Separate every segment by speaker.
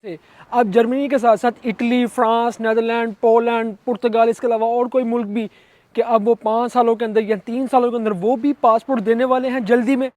Speaker 1: से अब जर्मनी के साथ साथ इटली, फ्रांस, नीदरलैंड, पोलैंड, पुर्तगाल, इसके अलावा और कोई मुल्क भी कि अब वो 5 सालों के अंदर या 3 सालों के अंदर वो भी पासपोर्ट देने वाले हैं जल्दी में।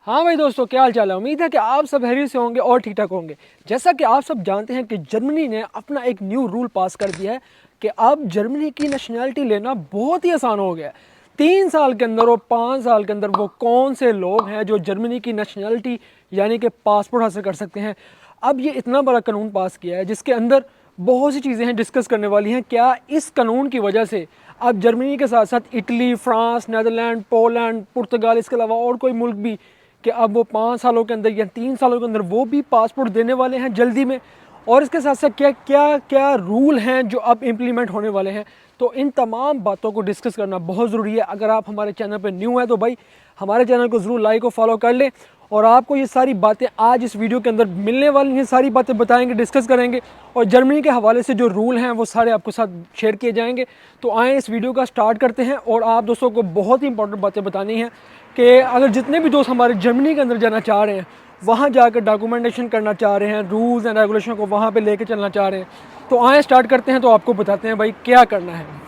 Speaker 1: हाँ भाई दोस्तों, क्या हाल चाल है। उम्मीद है कि आप सब हैरियत से होंगे और ठीक ठाक होंगे। जैसा कि आप सब जानते हैं कि जर्मनी ने अपना एक न्यू रूल पास कर दिया है कि अब जर्मनी की नेशनैलिटी लेना बहुत ही आसान हो गया है। 3 साल के अंदर और 5 साल के अंदर वो कौन से लोग हैं जो जर्मनी की नेशनैलिटी यानी कि पासपोर्ट हासिल कर सकते हैं। अब ये इतना बड़ा कानून पास किया है जिसके अंदर बहुत सी चीज़ें हैं डिस्कस करने वाली हैं। क्या इस कानून की वजह से अब जर्मनी के साथ साथ इटली, फ्रांस, नीदरलैंड, पोलैंड, पुर्तगाल, इसके अलावा और कोई मुल्क भी कि अब वो 5 सालों के अंदर या 3 सालों के अंदर वो भी पासपोर्ट देने वाले हैं जल्दी में। और इसके साथ साथ क्या क्या क्या रूल हैं जो अब इम्प्लीमेंट होने वाले हैं। तो इन तमाम बातों को डिस्कस करना बहुत ज़रूरी है। अगर आप हमारे चैनल पर न्यू है तो भाई हमारे चैनल को ज़रूर लाइक और फॉलो कर लें। और आपको ये सारी बातें आज इस वीडियो के अंदर मिलने वाली हैं, सारी बातें बताएंगे, डिस्कस करेंगे और जर्मनी के हवाले से जो रूल हैं वो सारे आपके साथ शेयर किए जाएंगे। तो आएँ इस वीडियो का स्टार्ट करते हैं। और आप दोस्तों को बहुत ही इंपॉर्टेंट बातें बतानी हैं कि अगर जितने भी दोस्त हमारे जर्मनी के अंदर जाना चाह रहे हैं, वहाँ जाकर डॉक्यूमेंटेशन करना चाह रहे हैं, रूल्स एंड रेगुलेशन को वहाँ पे लेके चलना चाह रहे हैं, तो आए स्टार्ट करते हैं। तो आपको बताते हैं भाई क्या करना है।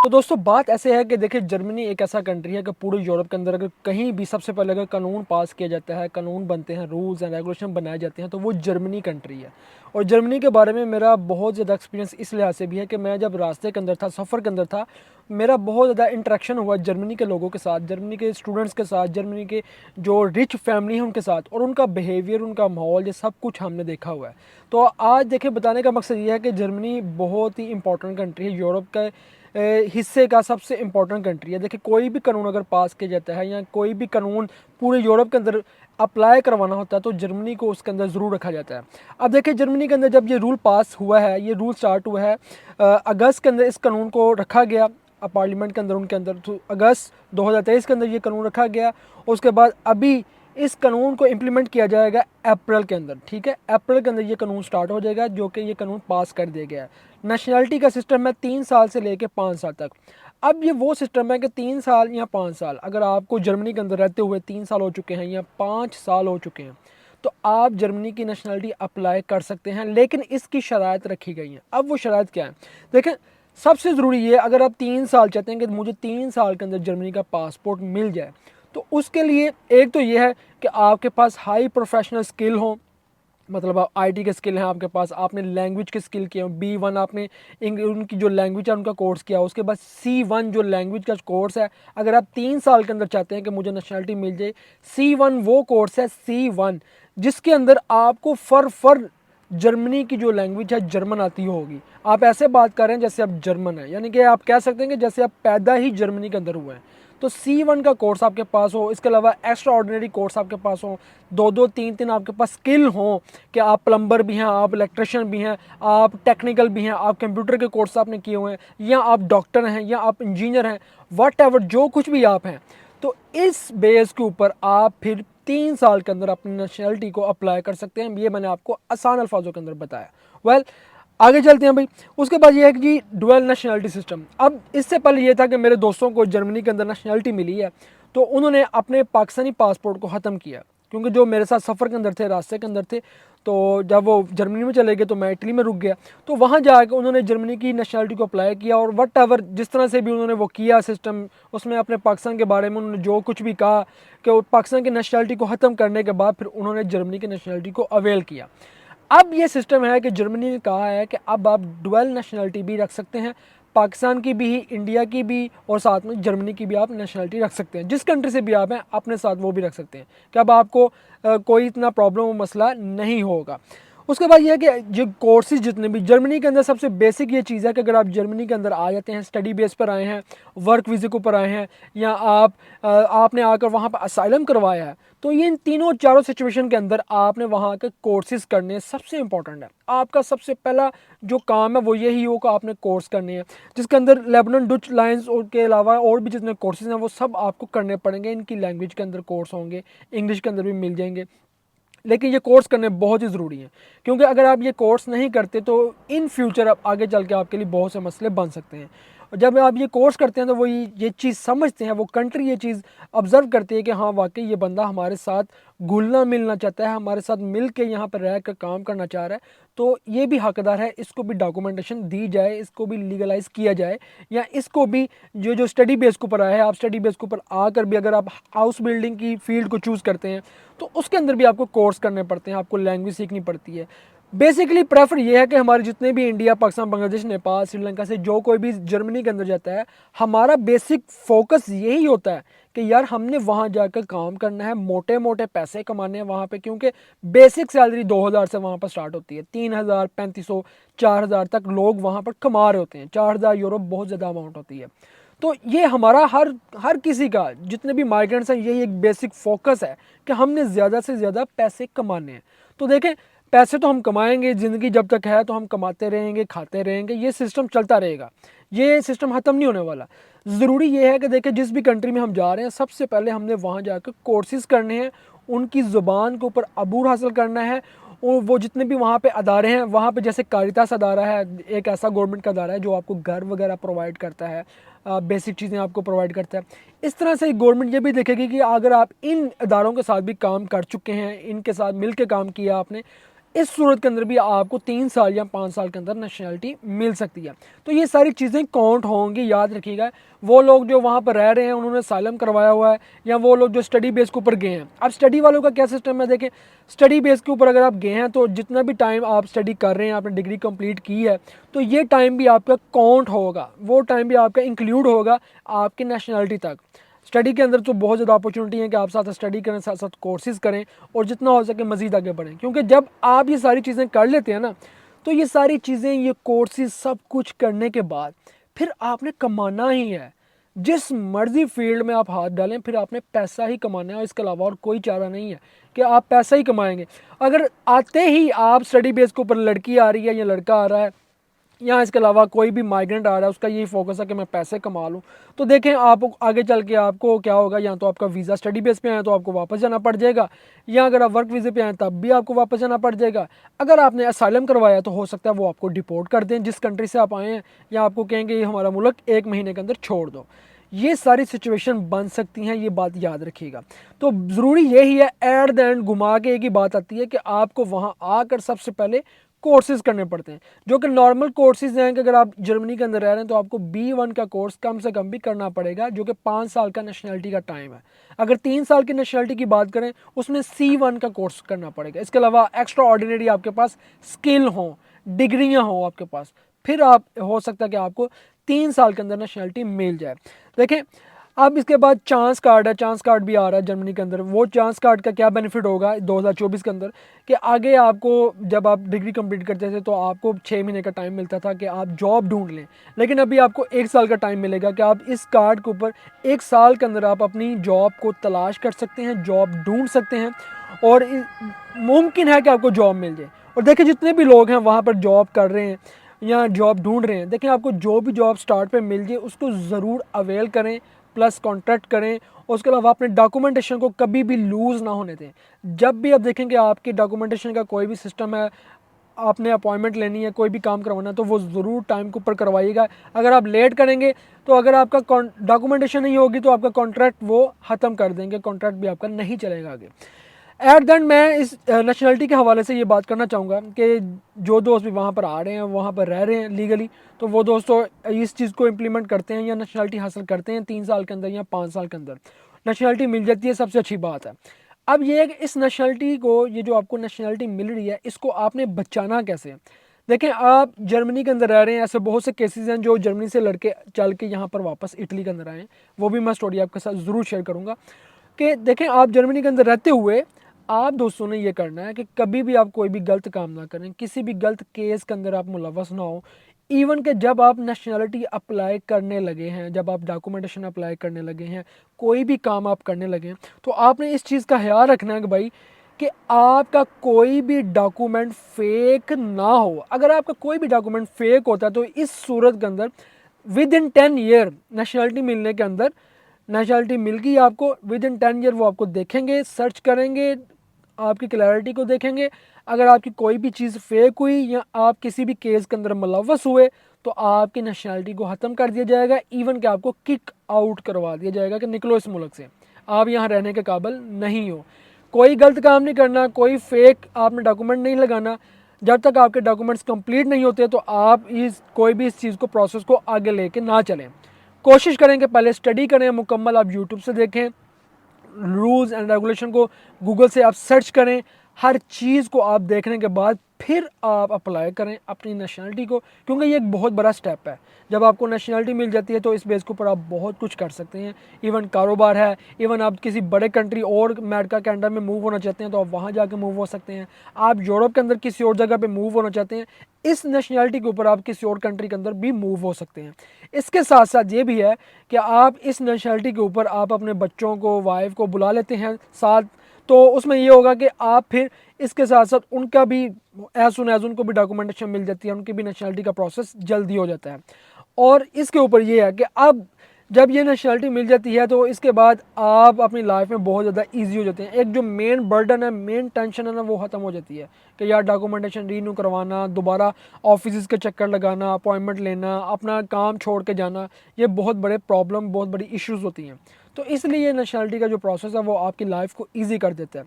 Speaker 1: तो दोस्तों बात ऐसे है कि देखिए जर्मनी एक ऐसा कंट्री है कि पूरे यूरोप के अंदर अगर कहीं भी सबसे पहले अगर कानून पास किया जाता है, कानून बनते हैं, रूल्स एंड रेगुलेशन बनाए जाते हैं, तो वो जर्मनी कंट्री है। और जर्मनी के बारे में मेरा बहुत ज़्यादा एक्सपीरियंस इस लिहाज से भी है कि मैं जब रास्ते के अंदर था, सफ़र के अंदर था, मेरा बहुत ज़्यादा इंटरेक्शन हुआ जर्मनी के लोगों के साथ, जर्मनी के स्टूडेंट्स के साथ, जर्मनी के जो रिच फैमिली है उनके साथ, और उनका बिहेवियर, उनका माहौल, ये सब कुछ हमने देखा हुआ है। तो आज देखिए बताने का मकसद ये है कि जर्मनी बहुत ही इंपॉर्टेंट कंट्री है, यूरोप का हिस्से का सबसे इम्पोर्टेंट कंट्री है। देखिए कोई भी कानून अगर पास किया जाता है या कोई भी कानून पूरे यूरोप के अंदर अप्लाई करवाना होता है तो जर्मनी को उसके अंदर ज़रूर रखा जाता है। अब देखिए जर्मनी के अंदर जब ये रूल पास हुआ है, ये रूल स्टार्ट हुआ है अगस्त के अंदर इस कानून को रखा गया पार्लियामेंट के अंदर, उनके अंदर, तो अगस्त 2023 के अंदर ये कानून रखा गया। उसके बाद अभी इस कानून को इम्प्लीमेंट किया जाएगा अप्रैल के अंदर, ठीक है। अप्रैल के अंदर ये कानून स्टार्ट हो जाएगा जो कि ये कानून पास कर दिया गया है। नेशनैलिटी का सिस्टम है 3 साल से लेकर 5 साल तक। अब ये वो सिस्टम है कि 3 साल या 5 साल, अगर आपको जर्मनी के अंदर रहते हुए 3 साल हो चुके हैं या 5 साल हो चुके हैं तो आप जर्मनी की नेशनैलिटी अप्लाई कर सकते हैं, लेकिन इसकी शराइत रखी गई हैं। अब वो शराइत क्या है देखें, सबसे ज़रूरी ये, अगर आप 3 साल चाहते हैं कि मुझे 3 साल के अंदर जर्मनी का पासपोर्ट मिल जाए, तो उसके लिए एक तो ये है कि आपके पास हाई प्रोफेशनल स्किल हो, मतलब आप आईटी के स्किल हैं आपके पास, आपने लैंग्वेज के स्किल किए हो, B1 आपने उनकी जो लैंग्वेज है उनका कोर्स किया, उसके बाद C1 जो लैंग्वेज का कोर्स है, अगर आप 3 साल के अंदर चाहते हैं कि मुझे नेशनैलिटी मिल जाए, C1 वो कोर्स है, C1 जिसके अंदर आपको फर जर्मनी की जो लैंग्वेज है जर्मन आती होगी। आप ऐसे बात कर रहे हैं जैसे आप जर्मन है, यानी कि आप कह सकते हैं कि जैसे आप पैदा ही जर्मनी के अंदर हुए हैं। तो C1 का कोर्स आपके पास हो, इसके अलावा एक्स्ट्रा ऑर्डिनरी कोर्स आपके पास हो, 2-2 3-3 आपके पास स्किल हो कि आप प्लम्बर भी हैं, आप इलेक्ट्रिशियन भी हैं, आप टेक्निकल भी हैं, आप कंप्यूटर के कोर्स आपने किए हुए हैं, या आप डॉक्टर हैं, या आप इंजीनियर हैं, वट एवर जो कुछ भी आप हैं, तो इस बेस के ऊपर आप फिर 3 साल के अंदर अपनी नेशनैलिटी को अप्लाई कर सकते हैं। ये मैंने आपको आसान अल्फाजों के अंदर बताया। वेल आगे चलते हैं भाई। उसके बाद ये है कि जी डुअल नेशनैलिटी सिस्टम। अब इससे पहले ये था कि मेरे दोस्तों को जर्मनी के अंदर नेशनैलिटी मिली है तो उन्होंने अपने पाकिस्तानी पासपोर्ट को ख़त्म किया, क्योंकि जो मेरे साथ सफ़र के अंदर थे, रास्ते के अंदर थे, तो जब वो जर्मनी में चले गए तो मैं इटली में रुक गया। तो वहाँ जाकर उन्होंने जर्मनी की नेशनैलिटी को अप्लाई किया और वट एवर जिस तरह से भी उन्होंने वो किया सिस्टम, उसमें अपने पाकिस्तान के बारे में उन्होंने जो कुछ भी कहा कि वो पाकिस्तान की नेशनैलिटी को ख़त्म करने के बाद फिर उन्होंने जर्मनी की नेशनैलिटी को अवेल किया। अब ये सिस्टम है कि जर्मनी ने कहा है कि अब आप डुअल नेशनैलिटी भी रख सकते हैं, पाकिस्तान की भी, इंडिया की भी, और साथ में जर्मनी की भी आप नेशनैलिटी रख सकते हैं। जिस कंट्री से भी आप हैं अपने साथ वो भी रख सकते हैं कि अब आपको कोई इतना प्रॉब्लम मसला नहीं होगा। उसके बाद ये है कि जो कोर्सेज जितने भी जर्मनी के अंदर, सबसे बेसिक ये चीज़ है कि अगर आप जर्मनी के अंदर आ जाते हैं, स्टडी बेस पर आए हैं, वर्क वीज़े के ऊपर आए हैं, या आपने आकर वहाँ पर असाइलम करवाया है, तो ये इन तीनों चारों सिचुएशन के अंदर आपने वहाँ के कोर्सेज करने सबसे इंपॉर्टेंट है। आपका सबसे पहला जो काम है वो यही हो कि आपने कोर्स करने हैं, जिसके अंदर लेबनान डच लाइन्स के अलावा और भी जितने कोर्सेज हैं वो सब आपको करने पड़ेंगे। इनकी लैंग्वेज के अंदर कोर्स होंगे, इंग्लिश के अंदर भी मिल जाएंगे, लेकिन ये कोर्स करने बहुत ही ज़रूरी है, क्योंकि अगर आप ये कोर्स नहीं करते तो इन फ्यूचर आप आगे चल के आपके लिए बहुत से मसले बन सकते हैं। और जब आप ये कोर्स करते हैं तो वो ये चीज़ समझते हैं, वो कंट्री ये चीज़ ऑब्ज़र्व करती है कि हाँ वाकई ये बंदा हमारे साथ घुलना मिलना चाहता है, हमारे साथ मिल के यहाँ पर रह कर काम करना चाह रहा है, तो ये भी हकदार है, इसको भी डॉक्यूमेंटेशन दी जाए, इसको भी लीगलाइज किया जाए, या इसको भी जो जो स्टडी बेस के ऊपर आया है, आप स्टडी बेस के ऊपर आकर भी अगर आप हाउस बिल्डिंग की फील्ड को चूज़ करते हैं तो उसके अंदर भी आपको कोर्स करने पड़ते हैं, आपको लैंग्वेज सीखनी पड़ती है। बेसिकली प्रेफर ये है कि हमारे जितने भी इंडिया, पाकिस्तान, बांग्लादेश, नेपाल, श्रीलंका से जो कोई भी जर्मनी के अंदर जाता है, हमारा बेसिक फोकस यही होता है कि यार हमने वहाँ जाकर काम करना है, मोटे मोटे पैसे कमाने हैं वहाँ पे, क्योंकि बेसिक सैलरी 2000 से वहाँ पर स्टार्ट होती है, 3000, 3500, 4000 तक लोग वहाँ पर कमा रहे होते हैं। 4000 यूरो बहुत ज़्यादा अमाउंट होती है। तो ये हमारा हर किसी का, जितने भी माइग्रेंट्स हैं, यही एक बेसिक फोकस है कि हमने ज़्यादा से ज़्यादा पैसे कमाने हैं। तो देखें, पैसे तो हम कमाएंगे, ज़िंदगी जब तक है तो हम कमाते रहेंगे, खाते रहेंगे, ये सिस्टम चलता रहेगा, ये सिस्टम ख़त्म नहीं होने वाला। ज़रूरी ये है कि देखें, जिस भी कंट्री में हम जा रहे हैं, सबसे पहले हमने वहाँ जाकर कोर्सेज़ करने हैं, उनकी ज़ुबान के ऊपर अबूर हासिल करना है। और वो जितने भी वहाँ पे अदारे हैं, वहाँ पे जैसे कारितास अदारा है, एक ऐसा गवर्नमेंट का अदारा है जो आपको घर वगैरह प्रोवाइड करता है, बेसिक चीज़ें आपको प्रोवाइड करता है। इस तरह से गवर्नमेंट ये भी देखेगी कि अगर आप इन अदारों के साथ भी काम कर चुके हैं, इनके साथ मिल के काम किया आपने, इस सूरत के अंदर भी आपको 3 साल या 5 साल के अंदर नेशनलिटी मिल सकती है। तो ये सारी चीज़ें काउंट होंगी, याद रखिएगा। वो लोग जो वहाँ पर रह रहे हैं, उन्होंने साइलम करवाया हुआ है, या वो लोग जो स्टडी बेस के ऊपर गए हैं। अब स्टडी वालों का क्या सिस्टम है, देखें, स्टडी बेस के ऊपर अगर आप गए हैं तो जितना भी टाइम आप स्टडी कर रहे हैं, आपने डिग्री कंप्लीट की है, तो ये टाइम भी आपका काउंट होगा, वो टाइम भी आपका इंक्लूड होगा आपकी नेशनलिटी तक। स्टडी के अंदर तो बहुत ज़्यादा अपॉर्चुनिटी है कि आप साथ स्टडी करें, साथ साथ कोर्सेज़ करें, और जितना हो सके मज़ीद आगे बढ़ें, क्योंकि जब आप ये सारी चीज़ें कर लेते हैं ना, तो ये सारी चीज़ें, ये कोर्सेज़, सब कुछ करने के बाद फिर आपने कमाना ही है। जिस मर्जी फील्ड में आप हाथ डालें, फिर आपने पैसा ही कमाना है, और इसके अलावा और कोई चारा नहीं है कि आप पैसा ही कमाएंगे। अगर आते ही आप स्टडी बेस के ऊपर लड़की आ रही है या लड़का आ रहा है, या इसके अलावा कोई भी माइग्रेंट आ रहा है, उसका यही फोकस है कि मैं पैसे कमा लूँ, तो देखें आप आगे चल के आपको क्या होगा, या तो आपका वीज़ा स्टडी बेस पे आए तो आपको वापस जाना पड़ जाएगा, या अगर आप वर्क वीज़े पे आए तब भी आपको वापस जाना पड़ जाएगा। अगर आपने असाइलम करवाया तो हो सकता है वो आपको डिपोर्ट कर दें जिस कंट्री से आप आए हैं, या आपको कहेंगे ये हमारा मुल्क 1 महीने के अंदर छोड़ दो। ये सारी सिचुएशन बन सकती हैं, ये बात याद रखिएगा। तो ज़रूरी यही है, एट द एंड घुमा के एक ही बात आती है कि आपको वहाँ आकर सबसे पहले कोर्सेज़ करने पड़ते हैं, जो कि नॉर्मल कोर्सेज़ हैं कि अगर आप जर्मनी के अंदर रह रहे हैं तो आपको B1 का कोर्स कम से कम भी करना पड़ेगा, जो कि 5 साल का नेशनलिटी का टाइम है। अगर 3 साल की नेशनलिटी की बात करें, उसमें C1 का कोर्स करना पड़ेगा। इसके अलावा एक्स्ट्रा ऑर्डिनरी आपके पास स्किल हों, डिग्रियाँ हों आपके पास, फिर आप हो सकता है कि आपको 3 साल के अंदर नेशनलिटी मिल जाए। देखें, अब इसके बाद चांस कार्ड है, चांस कार्ड भी आ रहा है जर्मनी के अंदर। वो चांस कार्ड का क्या बेनिफिट होगा 2024 के अंदर, कि आगे आपको, जब आप डिग्री कंप्लीट करते थे तो आपको 6 महीने का टाइम मिलता था कि आप जॉब ढूंढ लें, लेकिन अभी आपको 1 साल का टाइम मिलेगा कि आप इस कार्ड के ऊपर 1 साल के अंदर आप अपनी जॉब को तलाश कर सकते हैं, जॉब ढूंढ सकते हैं, और मुमकिन है कि आपको जॉब मिल जाए। और देखिए, जितने भी लोग हैं वहाँ पर जॉब कर रहे हैं या जॉब ढूंढ रहे हैं, देखिए आपको जो भी जॉब स्टार्ट पे मिल जाए उसको ज़रूर अवेल करें, प्लस कॉन्ट्रैक्ट करें, और उसके अलावा अपने डॉक्यूमेंटेशन को कभी भी लूज़ ना होने दें। जब भी आप देखेंगे आपकी डॉक्यूमेंटेशन का कोई भी सिस्टम है, आपने अपॉइंटमेंट लेनी है, कोई भी काम करवाना है, तो वो ज़रूर टाइम के ऊपर करवाइएगा। अगर आप लेट करेंगे तो अगर आपका डॉक्यूमेंटेशन नहीं होगी तो आपका कॉन्ट्रैक्ट वो ख़त्म कर देंगे, कॉन्ट्रैक्ट भी आपका नहीं चलेगा आगे। एट द एंड मैं इस नेशनलिटी के हवाले से ये बात करना चाहूँगा कि जो दोस्त भी वहाँ पर आ रहे हैं, वहाँ पर रह रहे हैं लीगली, तो वो दोस्तों इस चीज़ को इम्प्लीमेंट करते हैं या नेशनलिटी हासिल करते हैं 3 साल के अंदर या 5 साल के अंदर नेशनलिटी मिल जाती है, सबसे अच्छी बात है। अब ये है कि इस नेशनलिटी को, ये जो आपको नेशनलिटी मिल रही है, इसको आपने बचाना कैसे है। देखें, आप जर्मनी के अंदर रह रहे हैं, ऐसे बहुत से केसेस हैं जो जर्मनी से लड़के चल के यहाँ पर वापस इटली के अंदर आए हैं, वो भी मैं स्टोरी आपके साथ ज़रूर शेयर करूँगा। कि देखें, आप जर्मनी के अंदर रहते हुए आप दोस्तों ने ये करना है कि कभी भी आप कोई भी गलत काम ना करें, किसी भी गलत केस के अंदर आप मुलव्वस ना हो। इवन कि जब आप नेशनलिटी अप्लाई करने लगे हैं, जब आप डॉक्यूमेंटेशन अप्लाई करने लगे हैं, कोई भी काम आप करने लगे हैं, तो आपने इस चीज़ का ख्याल रखना है कि भाई, कि आपका कोई भी डॉक्यूमेंट फेक ना हो। अगर आपका कोई भी डॉक्यूमेंट फेक होता है तो इस सूरत के अंदर विद इन 10 ईयर नेशनलिटी मिलने के अंदर, नेशनलिटी मिल गई आपको, विद इन 10 ईयर वो आपको देखेंगे, सर्च करेंगे, आपकी क्लैरिटी को देखेंगे। अगर आपकी कोई भी चीज़ फेक हुई या आप किसी भी केस के अंदर मुलव्वस हुए तो आपकी नेशनलिटी को ख़त्म कर दिया जाएगा, इवन कि आपको किक आउट करवा दिया जाएगा कि निकलो इस मुल्क से, आप यहाँ रहने के काबिल नहीं हो। कोई गलत काम नहीं करना, कोई फेक आपने डॉक्यूमेंट नहीं लगाना। जब तक आपके डॉक्यूमेंट्स कंप्लीट नहीं होते तो आप कोई भी इस चीज़ को प्रोसेस को आगे लेके ना चलें। कोशिश करें कि पहले स्टडी करें मुकम्मल, आप यूट्यूब से देखें, रूल्स एंड रेगुलेशन को गूगल से आप सर्च करें, हर चीज़ को आप देखने के बाद फिर आप अप्लाई करें अपनी नेशनलिटी को, क्योंकि ये एक बहुत बड़ा स्टेप है। जब आपको नेशनलिटी मिल जाती है तो इस बेस के ऊपर आप बहुत कुछ कर सकते हैं। इवन कारोबार है, इवन आप किसी बड़े कंट्री और अमेरिका के अंडर में मूव होना चाहते हैं तो आप वहाँ जाके मूव हो सकते हैं। आप यूरोप के अंदर किसी और जगह पे मूव होना चाहते हैं, इस नेशनलिटी के ऊपर आप किसी और कंट्री के अंदर भी मूव हो सकते हैं। इसके साथ साथ ये भी है कि आप इस नेशनलिटी के ऊपर आप अपने बच्चों को, वाइफ को बुला लेते हैं साथ, तो उसमें ये होगा कि आप फिर इसके साथ साथ उनका भी एज सुन एज उनको भी डॉक्यूमेंटेशन मिल जाती है, उनकी भी नेशनलिटी का प्रोसेस जल्दी हो जाता है। और इसके ऊपर ये है कि अब जब ये नेशनलिटी मिल जाती है तो इसके बाद आप अपनी लाइफ में बहुत ज़्यादा इजी हो जाते हैं। एक जो मेन बर्डन है, मेन टेंशन है ना, वो ख़त्म हो जाती है कि यार डॉक्यूमेंटेशन रीन्यू करवाना, दोबारा ऑफिस के चक्कर लगाना, अपॉइंटमेंट लेना, अपना काम छोड़ के जाना, ये बहुत बड़े प्रॉब्लम, बहुत बड़ी इश्यूज़ होती हैं। तो इसलिए ये नेशनलिटी का जो प्रोसेस है वो आपकी लाइफ को ईजी कर देता है।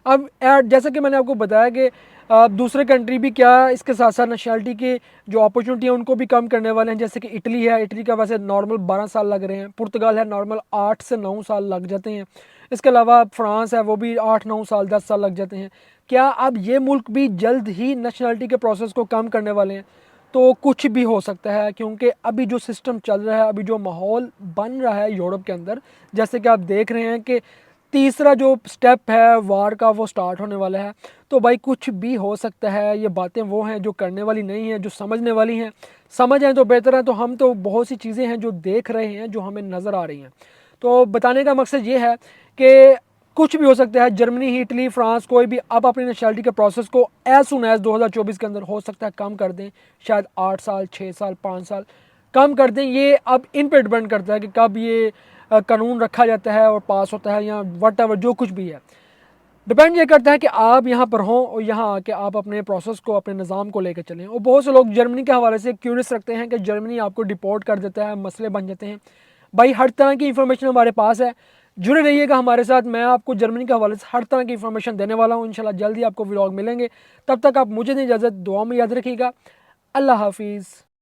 Speaker 1: अब जैसे कि मैंने आपको बताया कि दूसरे कंट्री भी क्या इसके साथ साथ नेशनलिटी की जो अपॉर्चुनिटी है उनको भी कम करने वाले हैं। जैसे कि इटली है, इटली का वैसे नॉर्मल 12 साल लग रहे हैं, पुर्तगाल है नॉर्मल 8 से 9 साल लग जाते हैं, इसके अलावा फ्रांस है वो भी 8-9 साल 10 साल लग जाते हैं। क्या अब ये मुल्क भी जल्द ही नेशनलिटी के प्रोसेस को कम करने वाले हैं? तो कुछ भी हो सकता है, क्योंकि अभी जो सिस्टम चल रहा है, अभी जो माहौल बन रहा है यूरोप के अंदर, जैसे कि आप देख रहे हैं कि तीसरा जो स्टेप है वार का वो स्टार्ट होने वाला है। तो भाई कुछ भी हो सकता है, ये बातें वो हैं जो करने वाली नहीं हैं, जो समझने वाली हैं। समझ आए तो बेहतर है, तो हम तो बहुत सी चीज़ें हैं जो देख रहे हैं, जो हमें नज़र आ रही हैं। तो बताने का मकसद ये है कि कुछ भी हो सकता है। जर्मनी, इटली, फ्रांस, कोई भी अब अपनी नेशनलिटी के प्रोसेस को एज सुन एज 2024 के अंदर हो सकता है कम कर दें, शायद 8 साल, 6 साल, 5 साल कम कर दें। ये अब इन पर डिपेंड करता है कि कब ये कानून रखा जाता है और पास होता है, या वट एवर जो कुछ भी है। डिपेंड ये करता है कि आप यहाँ पर हों और यहाँ आके आप अपने प्रोसेस को, अपने निज़ाम को लेकर चलें। और बहुत से लोग जर्मनी के हवाले से क्यूरियस रखते हैं कि जर्मनी आपको डिपोर्ट कर देता है, मसले बन जाते हैं। भाई हर तरह की इंफॉर्मेशन हमारे पास है, जुड़े रहिएगा हमारे साथ। मैं आपको जर्मनी के हवाले से हर तरह की इंफॉर्मेशन देने वाला हूँ। इंशाल्लाह जल्दी आपको व्लॉग मिलेंगे। तब तक आप मुझे नहीं इजाज़त, दुआ में याद रखिएगा। अल्लाह हाफिज़।